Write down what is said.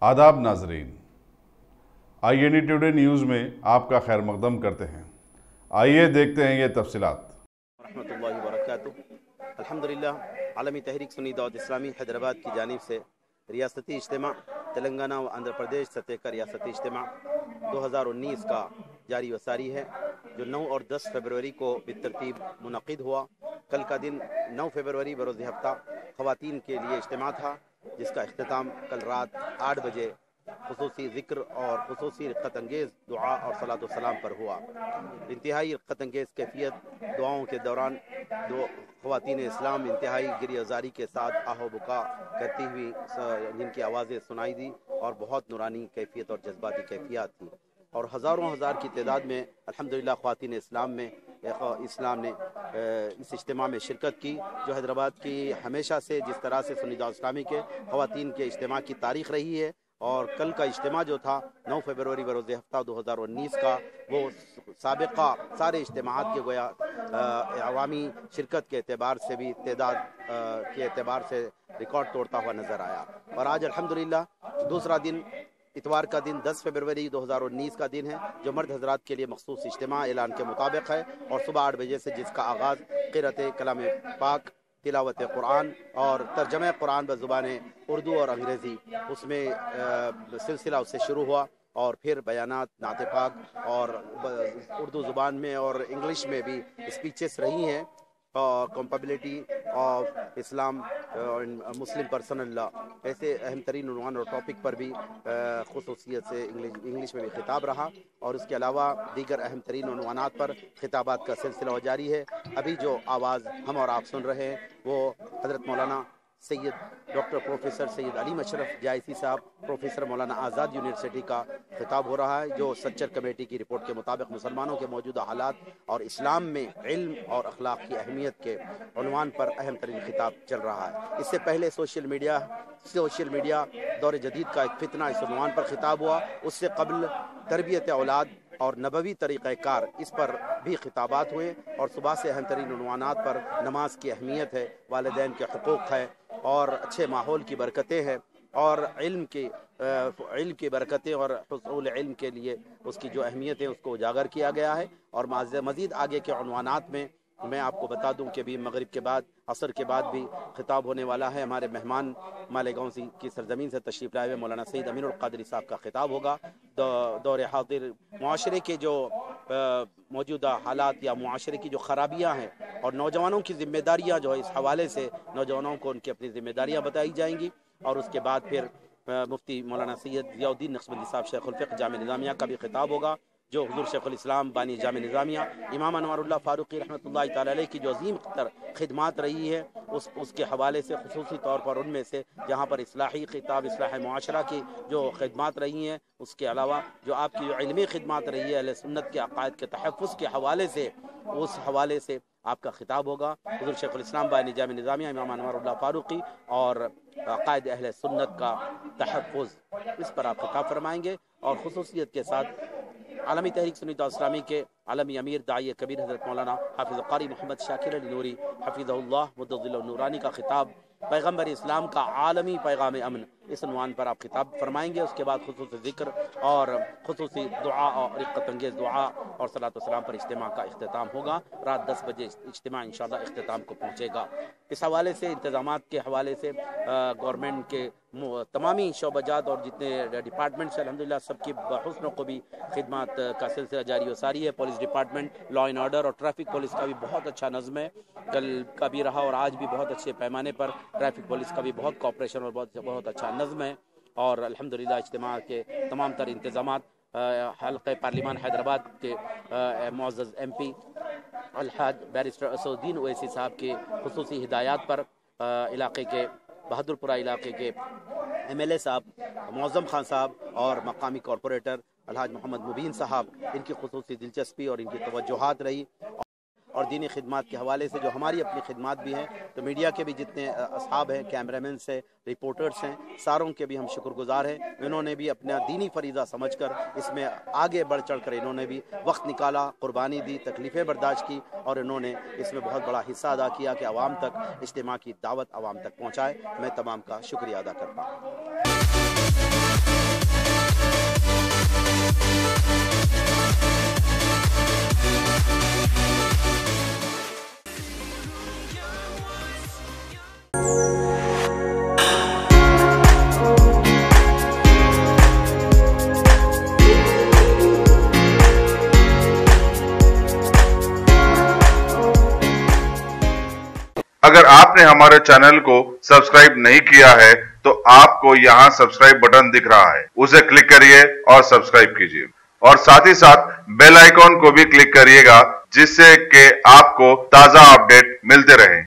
आदाब नाजरीन, INE today news में आपका खैर मकदम करते हैं। आइए देखते हैं ये तफसीलात। रहमतुल्लाहि व बरकातुहू। अल्हम्दुलिल्लाह आलमी तहरीक सुन्नी दावत इस्लामी हैदराबाद की जानिब से रियासती इज्तिमा तेलंगाना व आंध्र प्रदेश सतह का रियासती इज्तिमा 2019 का जारी वसारी है, जो 9 और 10 फरवरी को बितरतीब मुनक़िद हुआ। कल का दिन 9 फरवरी बरोज़ हफ्ता ख़वातीन के लिए इज्तिमा था, जिसका इख्तिताम कल रात 8 बजे खुसूसी ज़िक्र और खुसूसी रिक़्क़त अंगेज़ दुआ और सलातो सलाम पर हुआ। इंतहाई रिक़्क़त अंगेज़ कैफियत दुआओं के दौरान दो ख़वातीन इस्लाम इंतहाई गिरियाज़ारी के साथ आहो बुका करती हुई जिनकी आवाज़ें सुनाई दी और बहुत नूरानी कैफियत और जज्बाती कैफियत थी, और हज़ारों हज़ार की तादाद में अल्हम्दुलिल्लाह ख़वातीन इस्लाम ने इस इज्तिमा में शिरकत की, जो हैदराबाद की हमेशा से जिस तरह से सुन्नी दावत इस्लामी के ख़वातीन के इज्तिमा की तारीख़ रही है। और कल का इज्तिमा जो था 9 फरवरी बरोज़ हफ्ता 2019 का, वो साबिक़ा सारे इज्तिमात के गोया अवामी शिरकत के एतबार से भी तादाद के एतबार से रिकॉर्ड तोड़ता हुआ नज़र आया। और आज अल्हम्दुलिल्लाह दूसरा दिन इतवार का दिन 10 फरवरी 2019 का दिन है, जो मर्द हजरात के लिए मखसूस इज्तिमा ऐलान के मुताबिक है, और सुबह 8 बजे से जिसका आगाज़ क़िराअत कलाम पाक, तिलावत कुरान और तर्जमे कुरान बज़ुबान उर्दू और अंग्रेज़ी, उसमें सिलसिला उससे शुरू हुआ, और फिर बयानात नात पाक और उर्दू ज़ुबान में और इंग्लिश में भी स्पीचेस रही हैं। Compatibility of Islam Muslim personal law, ऐसे अहम तरीन उन्वान और टॉपिक पर भी खुसूसियत से इंग्लिश में भी खिताब रहा, और उसके अलावा दीगर अहम तरीन उन्वानात पर खिताबात का सिलसिला जारी है। अभी जो आवाज़ हम और आप सुन रहे हैं वो हज़रत मौलाना सैयद डॉक्टर प्रोफेसर सैयद अली मशरफ जायसी साहब, प्रोफेसर मौलाना आज़ाद यूनिवर्सिटी का खिताब हो रहा है, जो सच्चर कमेटी की रिपोर्ट के मुताबिक मुसलमानों के मौजूदा हालात और इस्लाम में इल्म और अखलाक की अहमियत के उन्वान पर अहम तरीन खिताब चल रहा है। इससे पहले सोशल मीडिया दौर जदीद का एक फितना इस उन्वान पर खिताब हुआ। उससे कबल तरबियत औलाद और नबवी तरीक़ाकार, इस पर भी खिताबात हुए, और सुबह से अहम तरीन उन्वानात पर नमाज की अहमियत है, वालिदैन के हुकूक़ है, और अच्छे माहौल की बरकतें हैं, और इल्म की बरकतें और हुसूल इल्म के लिए उसकी जो अहमियत है उसको उजागर किया गया है। और मज़ीद आगे के उन्वानात में मैं आपको बता दूं कि भी मगरिब के बाद, असर के बाद भी खिताब होने वाला है। हमारे मेहमान मालेगांव की सरजमीन से तशरीफ़ लाए हुए मौलाना सईद अमीनुल क़ादरी साहब का खिताब होगा। दौर हाज़िर मुआशरे के जो मौजूदा हालात या मुआशरे की जो ख़राबियाँ हैं और नौजवानों की ज़िम्मेदारियाँ जो है, इस हवाले से नौजवानों को उनकी अपनी ज़िम्मेदारियाँ बताई जाएंगी। और उसके बाद फिर मुफ्ती मौलाना सैयद ज़ियाउद्दीन नक्शबंदी साहब शेखुल फ़िक़्ह जामे निज़ामिया का भी खिताब होगा, जो हुज़ूर शेखुल इस्लाम बानी जामे निज़ामिया इमाम अनवारुल्लाह फ़ारूक़ी रहमतुल्लाहि तआला अलैह की जो अज़ीम खिदमात रही है, उसके हवाले से खुसूसी तौर पर उनमें से जहाँ पर इस्लाही खिताब, इस्लाह मुआशरा की जो खिदमात रही हैं, उसके अलावा जो आपकी जो इल्मी खिदमात रही है अहले सुन्नत के अक़ायद के तहफ़्फ़ुज़ के हवाले से, उस हवाले से आपका खिताब होगा। हुज़ूर शेखुल इस्लाम बानी जामे निज़ामिया इमाम अनवारुल्लाह फ़ारूक़ी और अक़ायद अहले सुन्नत का तहफ़्फ़ुज़, इस पर आप खिताब फरमाएंगे। और खुसूसियत के साथ आलमी तहरीक सुन्नी दावत इस्लामी के आलमी अमीर दाई कबीर हज़रत मौलाना हाफ़िज़ क़ारी मोहम्मद शाकिर अली नूरी हफ़िज़हुल्लाह मुद्दज़िल्लुहु नूरानी का खिताब पैगम्बर इस्लाम का आलमी पैगाम अमन, इस उन्वान पर आप खिताब फरमाएंगे। उसके बाद खुसूसी ज़िक्र और खुसूसी दुआ और रिक़्क़त अंगेज़ दुआ और सलातो सलाम पर इज्तिमा का इख्तिताम होगा। रात 10 बजे इज्तिमा इंशाअल्लाह इख्तिताम को पहुँचेगा। इस हवाले से, इंतज़ामात के हवाले से गवर्नमेंट के तमामी शोबाजात और जितने डिपार्टमेंट्स हैं अल्हम्दुलिल्लाह सबकी हुस्न को भी खिदमत का सिलसिला जारी व सारी है। Police department, law and order और ट्रैफिक पुलिस का भी बहुत अच्छा नज़्म है, कल का भी रहा और आज भी बहुत अच्छे पैमाने पर ट्रैफिक पुलिस का भी बहुत कोऑपरेशन और बहुत अच्छा नज़्म है। और अल्हम्दुलिल्लाह इज्तिमा के तमाम तर इंतज़ामात हल्क़े पार्लिमान हैदराबाद के मुअज़्ज़ज़ MP अलहाज बैरिस्टर असदुद्दीन ओवैसी साहब के खुसूसी हिदायत पर इलाके के बहादुरपुरा इलाके के MLA साहब मौज़म खान साहब और मकामी कॉरपोरेटर अलहाज मोहम्मद मुबीन साहब, इनकी खुसूसी दिलचस्पी और इनकी तवज्जुहात रही। और दीनी खिदमात के हवाले से जो हमारी अपनी खिदमात भी हैं, तो मीडिया के भी जितने असहाब हैं, कैमरामैन से रिपोर्टर्स हैं, सारों के भी हम शुक्रगुजार हैं। इन्होंने भी अपना दीनी फरीज़ा समझकर इसमें आगे बढ़ चढ़ कर इन्होंने भी वक्त निकाला, कुर्बानी दी, तकलीफ़ें बर्दाश्त की, और इन्होंने इसमें बहुत बड़ा हिस्सा अदा किया कि आवाम तक इज्तिमा की दावत आवाम तक पहुँचाए। मैं तमाम का शुक्रिया अदा करता हूँ। अगर आपने हमारे चैनल को सब्सक्राइब नहीं किया है तो आपको यहाँ सब्सक्राइब बटन दिख रहा है, उसे क्लिक करिए और सब्सक्राइब कीजिए और साथ ही साथ बेल आइकॉन को भी क्लिक करिएगा जिससे कि आपको ताजा अपडेट मिलते रहे।